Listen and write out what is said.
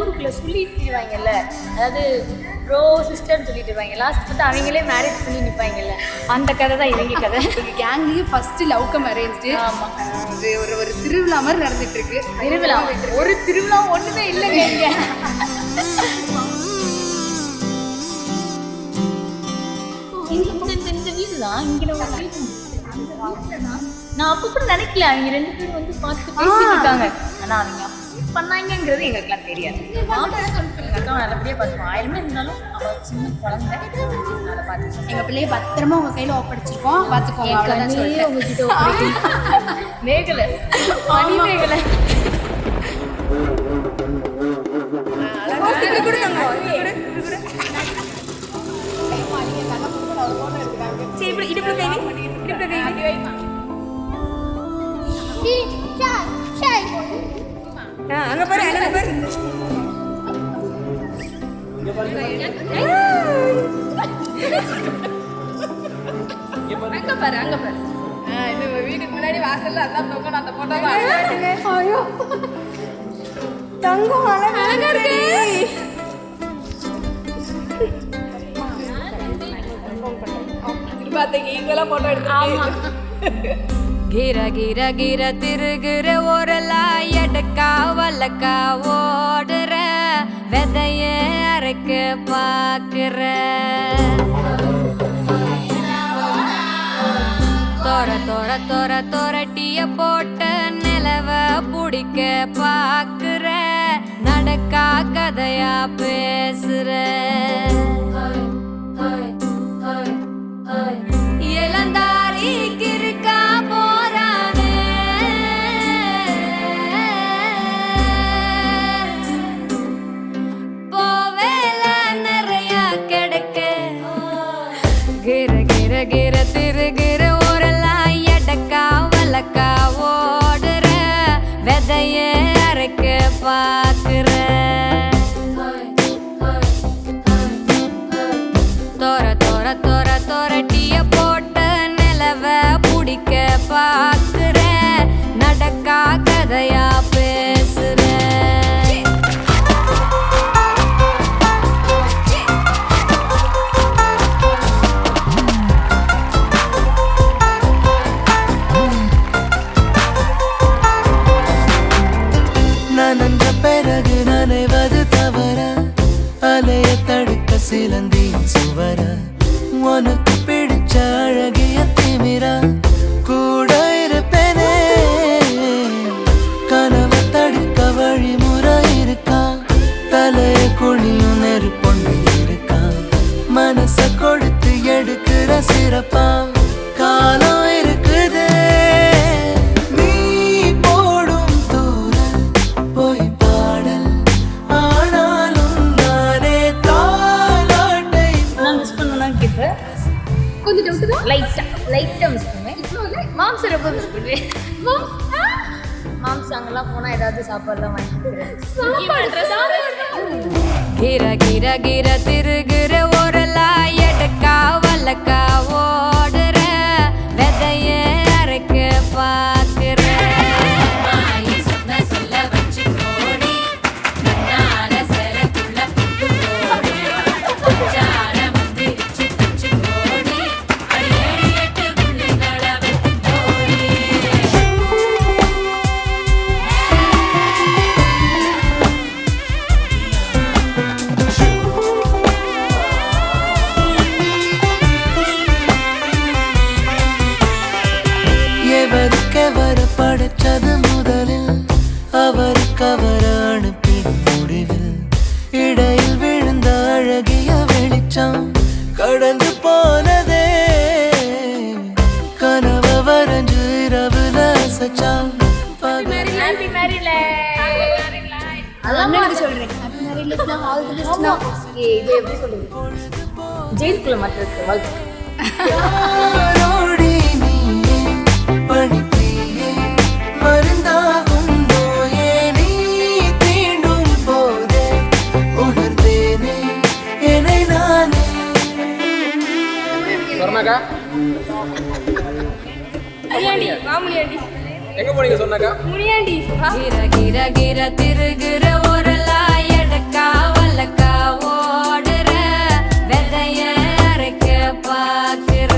ஊருக்குள்ள சொல்லிட்டு இருவாங்கல்ல, அதாவது ப்ரோ சிஸ்டர்னு சொல்லிட்டு இருவாங்க, லாஸ்ட் பார்த்தா அவங்களே மேரேஜ் பண்ணி நிற்பாங்கல்ல, அந்த கதை தான் இவங்க கதை. எங்கள் கேங்லேயும் ஃபஸ்ட்டு லவ் கம் அரேஞ்சு. ஆமாம், அது ஒரு திருவிழா மாதிரி நடந்துட்டு இருக்கு. திருவிழா ஒரு திருவிழா ஒன்றுமே இல்லைங்க இங்கே. இந்த வீடு தான் இங்கே நம்ம வீடு. நான் அப்போ கூட நினைக்கல அவங்க 2 பேரும் வந்து பார்த்து பேசிட்டு இருக்காங்க. ஆனால் அவங்க அப்படி பண்ணாங்கிறது எங்களுக்குலாம் தெரியாது. எங்கள் அக்கா நல்லபடியாக பார்த்துப்போம். 1000 இருந்தாலும் அவள் சின்ன குழந்தை, அதை பார்த்து எங்கள் பிள்ளைய பத்திரமா உங்கள் கையில் ஒப்படைச்சிருக்கோம், பார்த்துக்கோங்க. அவ்வளோதான் உங்ககிட்ட மேகலை பனி மேகலை அங்க பாரு, அங்க பாரு. அங்க பாரு, அங்க பாரு. இந்த வீட்டுக்கு முன்னாடி வாசல்ல அதான் தொங்கணும் அந்த போட்டோ. ஐயோ தங்கம் அழகா இருக்கு. பாத்தீங்க இங்கெல்லாம் போட்டோ எடுத்து. गिरा गिरा गिरा तिरुगिற ஓரலாம் எடக்கா வல்லக்கா ஓடுற வெதைய அரைக்க பாக்குற தோர தோர தோர தோரட்டிய போட்ட நிலவ புடிக்க பாக்குற நடக்கா கதையா பேசுற இளந்தாரி கிருக்கா போறானே போவேல நிறைய கிடைக்க கிர கிர கிர திருகிற ஓரலாம் எடக்கா வல்லக்கா ஓடுற வெதைய அரைக்க பாக்குற தோர தோர தோர தோரட்டிய போட்ட நிலவ புடிக்க பாக்குற நடக்கா கதையா பேசுற நனந்த பிறகு நனைவது தவற அலைய தடுக்க சிலந்தியின் சுவர உனக்கு பிடிச்ச அழகிய திமிரா கூட இருப்பேனே கனவு தடுக்க வழிமுறை இருக்கா தலைய குழியும் நெருப்பொண்ணு இருக்கா மனச கொடுத்து எடுக்கிற சிறப்பா காலம் இருக்குதே நீ போடும் தூரல் போய் பாடல் ஆனாலும் நானே தாலாட்டை நான் மிஸ் பண்ணனா கேட்ப கொஞ்சம் டவுட் தான். லைட்டாக மிஸ் பண்ணுவேன். மாம்ஸ் ரொம்ப மிஸ் பண்ணுவேன். மாம்ஸ் அங்கெல்லாம் போனால் ஏதாவது சாப்பாடுலாம் வாங்கி गिर गिर गिर तिरुगिற ஓரலாம் எடக்கா வல்லக்கா ஓடுற வெதைய அரைக்க பாக்குற எவருக்கெவர படைச்சது முதலில் அவருக்கு அவர அனுப்பிடும் முடிவில் இடையில் விழுந்த அழகிய வெளிச்சம் கடந்து போனதே கனவு வரைஞ்சு இரவுல அசைச்சா ஹாப்பி மேரிட் அண்ணனுக்கு சொல்றேன். ஹாப்பி மேரிட் லைஃப் நான் ஆல் தி பெஸ்ட் நான். இது எப்படி சொல்லுது, ஜெயிலுக்குள்ள மட்டும் இருக்கு வாழ்க்கை. யாரோடி நீயே படிப்பியே மருந்தாகும் நோயே நீ தீண்டும் போதே உணர்ந்தேனே என்னை நானே. சொன்னாக்கா மாமுனியாண்டி எங்க போனீங்க சொன்னாக்கா முனியாண்டி गिर गिर गिर तिरुगिற ஓரலாம் எடக்கா பாக்குற